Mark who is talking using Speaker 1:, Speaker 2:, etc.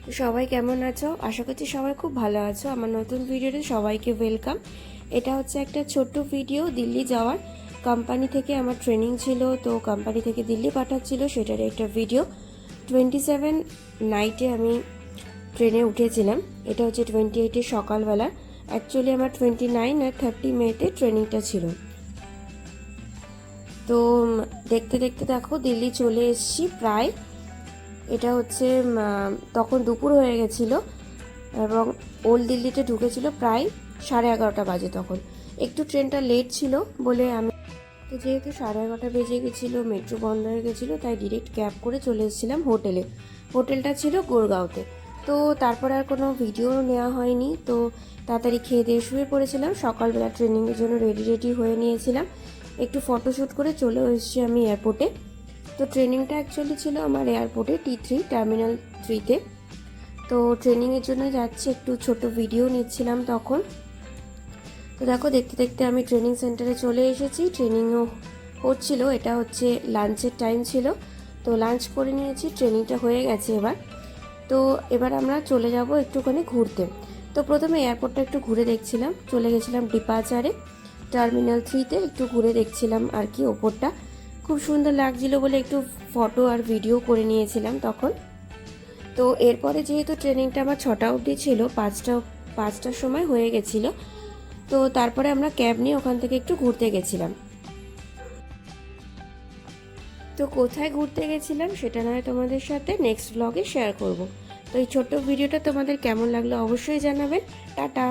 Speaker 1: তো সবাই কেমন আছো? আশা করছি সবাই খুব ভালো আছো। আমার নতুন ভিডিওতে সবাইকে ওয়েলকাম। এটা হচ্ছে একটা ছোট্ট ভিডিও দিল্লি যাওয়ার। কোম্পানি থেকে আমার ট্রেনিং ছিল, তো কোম্পানি থেকে দিল্লি পাঠাচ্ছিল, সেটার একটা ভিডিও। 27 নাইটে আমি ট্রেনে উঠেছিলাম। এটা হচ্ছে 28 সকালবেলা। অ্যাকচুয়ালি আমার 29 আর 30 মেতে ট্রেনিংটা ছিল। তো দেখতে দেখতে দেখো দিল্লি চলে এসেছি প্রায়। এটা হচ্ছে তখন দুপুর হয়ে গেছিলো এবং ওল্ড দিল্লিতে ঢুকেছিল প্রায় 11:30 বাজে। তখন একটু ট্রেনটা লেট ছিল বলে আমি, তো যেহেতু 11:30 বেজে গেছিলো, মেট্রো বন্ধ হয়ে গেছিলো, তাই ডিরেক্ট ক্যাব করে চলে এসেছিলাম হোটেলে। হোটেলটা ছিল গুরগাঁওতে। তো তারপর আর কোনো ভিডিও নেওয়া হয়নি। তো তাড়াতাড়ি খেয়ে দিয়ে শুয়ে পড়েছিলাম। সকালবেলা ট্রেনিংয়ের জন্য রেডি হয়ে নিয়েছিলাম। একটু ফটোশ্যুট করে চলে এসেছি আমি এয়ারপোর্টে। তো ট্রেনিংটা অ্যাকচুয়ালি ছিল আমার এয়ারপোর্টে T3 টার্মিনাল 3-তে। তো ট্রেনিংয়ের জন্য যাচ্ছি, একটু ছোট ভিডিও নিচ্ছিলাম তখন। তো দেখো দেখতে দেখতে আমি ট্রেনিং সেন্টারে চলে এসেছি। ট্রেনিংও হচ্ছিল, এটা হচ্ছে লাঞ্চের টাইম ছিল। তো লাঞ্চ করে নিয়েছি, ট্রেনিংটা হয়ে গেছে এবার। তো এবার আমরা চলে যাব একটুখানি ঘুরতে। তো প্রথমে এয়ারপোর্টটা একটু ঘুরে দেখছিলাম, চলে গেছিলাম ডিপার্চারে টার্মিনাল 3-তে, একটু ঘুরে দেখছিলাম আর কি। ওপরটা খুব সুন্দর লাগছিল বলে একটু ফটো আর ভিডিও করে নিয়েছিলাম তখন। তো এরপরে যেহেতু ট্রেনিংটা আমার 6টা অবধি ছিল, 5টার সময় হয়ে গেছিলো। তো তারপরে আমরা ক্যাব নিয়ে ওখান থেকে একটু ঘুরতে গেছিলাম। তো কোথায় ঘুরতে গেছিলাম সেটা নয় তোমাদের সাথে নেক্সট ব্লগে শেয়ার করব। তো এই ছোট্ট ভিডিওটা তোমাদের কেমন লাগলো অবশ্যই জানাবেন। টাটা।